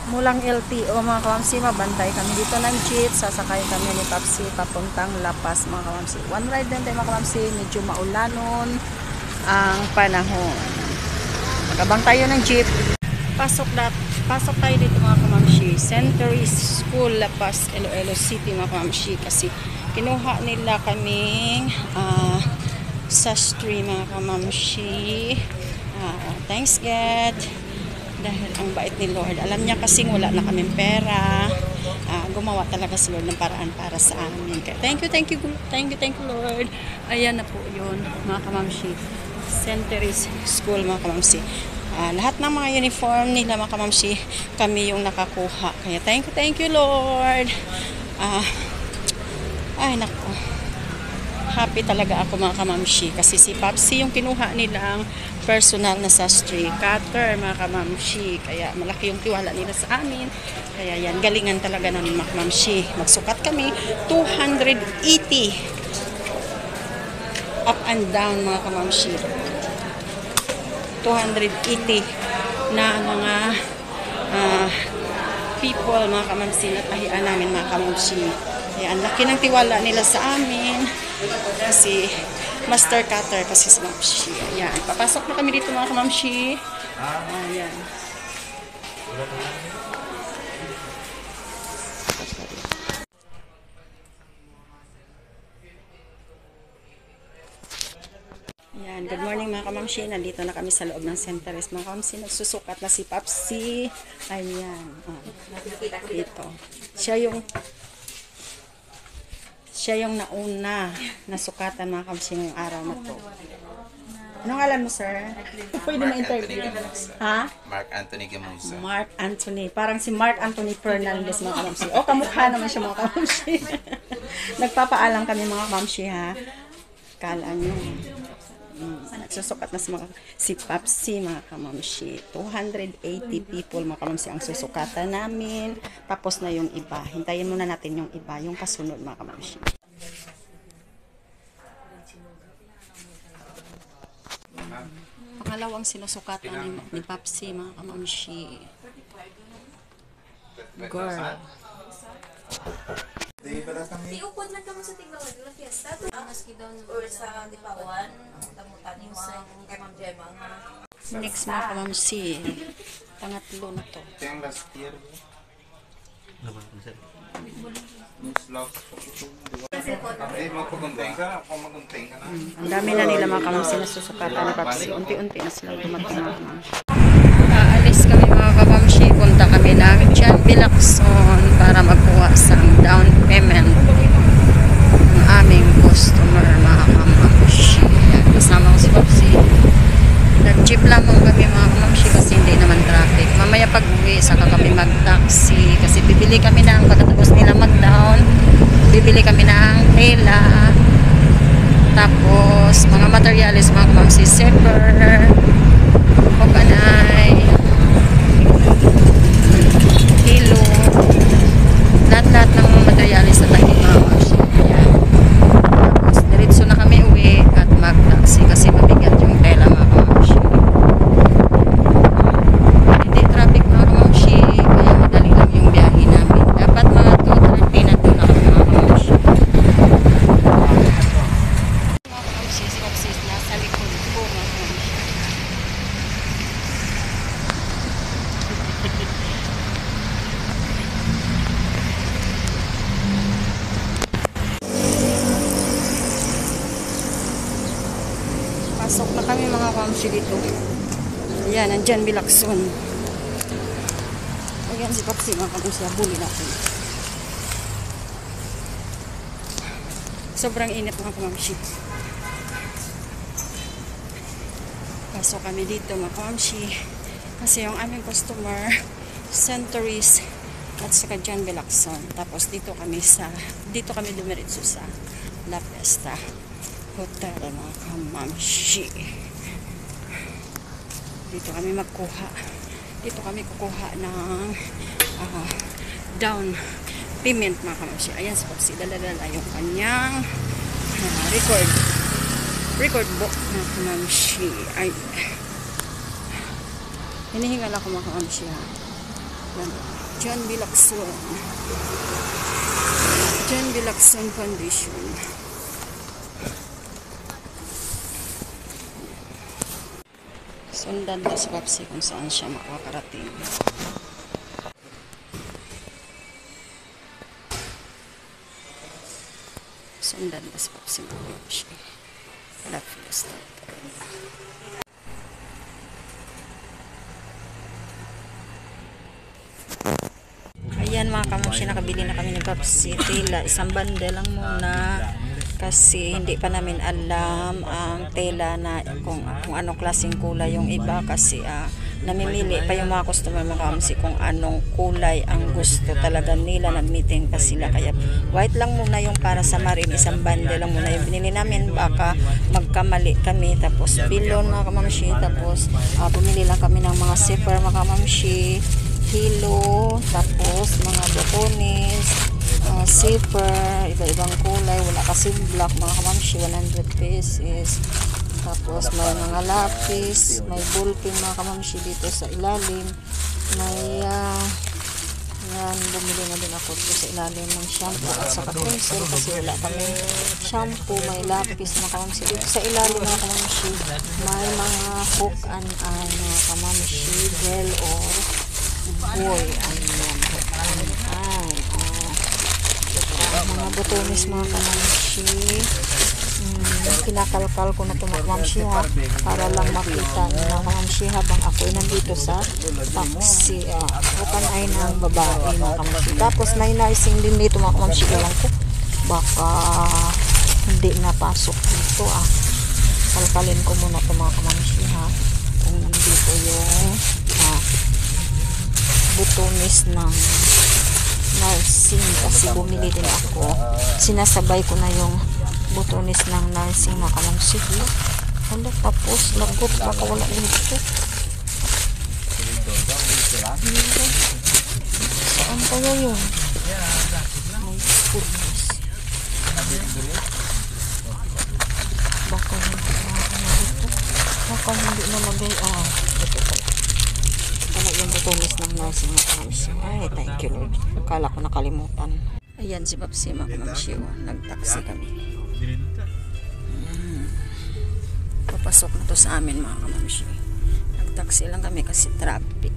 Mulang LTO mga kamamsi, mabantay kami dito ng jeep, sasakay kami ni Papsi papuntang Lapas mga kamamsi. One ride din tayo mga kamamsi, medyo maulanon ang panahon. Magabang tayo ng jeep. Pasok tayo dito mga kamamsi, Century School, Lapas, Iloilo City mga kamamsi, kasi kinuha nila kaming sastre mga kamamsi. Thanks God. Dahil ang bait ni Lord. Alam niya kasi wala na kaming pera. Gumawa talaga si Lord ng paraan para sa amin. Thank you Lord. Ayan na po yun mga kamamsi. Century School mga kamamsi. Lahat ng mga uniform nila mga kamamsi, kami yung nakakuha. Kaya thank you Lord. Ay nako. Happy talaga ako mga kamamsi kasi si Papsi yung kinuha nilang personal na sastre cutter mga kamamsi, kaya malaki yung tiwala nila sa amin, kaya yan, galingan talaga namin mga kamamsi. Magsukat kami 280 up and down mga kamamsi, 280 na mga people mga kamamsi na tahian namin mga kamamsi. Kaya ang laki ng tiwala nila sa amin kasi master cutter kasi sa mamsi. Ayan. Papasok na kami dito mga kamamsi. Ayan. Ayan. Good morning mga kamamsi. Nandito na kami sa loob ng Centeres. Mga kamamsi, nagsusukat na si Papsi. Ayan. Dito. Siya yung nauna na sukatan mga kamsi ngayong araw na to. Anong alam mo, sir? Pwede ma-interview. Ha? Mark Anthony Gamusa. Mark Anthony. Parang si Mark Anthony Fernandez mga kamsi. O, kamukha naman siya mga kamsi. Nagpapaalam kami mga kamsi ha. Kala nyo. Nagsusukat na si Papsi mga kamamsi. 280 people mga kamamsi ang susukatan namin. Tapos na yung iba. Hintayin muna natin yung iba, yung kasunod mga kamamsi. Pangalawang sinusukatan ni Papsi mga kamamsi. Girl. Iupod man kamo sa tingawad ng fiesta to maski daw or sa dipawan tamutan mo sa kay Ma'am Gemma nga Next mga kamamsi, pangatlo na to. Yung last year. Magpagunting ka na. Ang dami na nila mga kamamsi na susukatan ni Papsi. Unti-unti na silang dumating mga kamamsi. Aalis kami mga kamamsi. Punta kami ng John Bilacson para magkuha sa down payment ng aming customer mga kamamsi. Kasama ko si Papsi. Nag-jeep lamang kami mga kamamsi kasi hindi naman traffic. Mamaya pag-uwi, saka kami mag-taxi kasi bibili kami ng, pagkatapos nila mag-down, bibili kami ng tela, tapos mga materialis mga kamamsi, zipper, oganay, kilo, lahat-lahat ng mga materialis na tayo mga kamamsi. Tapos diretso na kami uwi at mag-taxi kasi mabigat yung tela mga kamamsi. Hindi traffic mga kamamsi, kaya madali lang yung biyahe namin. Dapat mga 2:30 na doon ako mga kamamsi. Mga kamamsi, si Papsi nasa likod ko mga kamamsi. Pasok na kami mga kamamsi dito. Ayan, nandyan Bilacson. Ayan si Papsi mga kamamsi, abuli natin. Sobrang init mga kamamsi. Pasok kami dito mga kamamsi. Kasi yung aming customer, Centuries at saka John Bilacson. Tapos dito kami dumiretso sa La Fiesta Hotel mga kamamsi. Dito kami kukuha ng down payment mga kamamsi. Ayan si Papsi, dala-dala yung kanyang record book mga kamamsi. Ay, hinihingal ako mga kamamsi ha. John B. Lacson. John B. Lacson Foundation. Sundan na si Papsi kung saan siya makakarating. Sundan na si Papsi siya. La Fiesta. Ayan mga kamoshi, nakabili na kami ng Papsi. Tela, isang bundle lang muna. Kasi hindi pa namin alam ang tela na kung anong klaseng kulay yung iba. Kasi namimili pa yung mga customer mga kamoshi kung anong kulay ang gusto talaga nila. Nag-meeting pa sila. Kaya white lang muna yung para sa marin. Isang bundle lang muna yung binili namin. Baka magkamali kami. Tapos pilon mga kamoshi. Tapos bumili lang kami ng mga zipper mga kamoshi. Hilo, tapos mga botones, zipper, iba-ibang kulay, wala kasi black mga kamamshi, 100 pesos. Tapos may mga lapis, may ballpen mga kamamshi dito sa ilalim. May yan, bumili na din ako dito sa ilalim ng shampoo at saka pencil kasi wala kami shampoo. May lapis mga kamamshi dito sa ilalim mga kamamshi. May mga hook and eye mga kamamshi, gel or boy, mga botones mga kamamshi. Kinakalkal ko na ito mga kamamshi ha, para lang makita mga kamamshi habang ako'y nandito sa taxi. Bukan ay ng babae mga kamamshi. Tapos may nursing din dito mga kamamshi. Alam ko baka hindi napasok dito kalkalin ko muna ito mga kamamshi ha, kung nandito yung butones ng nursing kasi bumili din ako. Sinasabay ko na yung butones ng nursing mga kamamshi. Hala, tapos lagot baka wala dito. Saan kaya yun? My goodness. Baka hindi nalagay. Ito pala. Wala yung butones ng nursing mga kamamshi. Ay, thank you Lord. Akala ko nakalimutan. Ayan si Papsi mga kamamshi. Nag-taxi kami. Papasok na to sa amin mga kamamshi. Nag-taxi lang kami kasi traffic.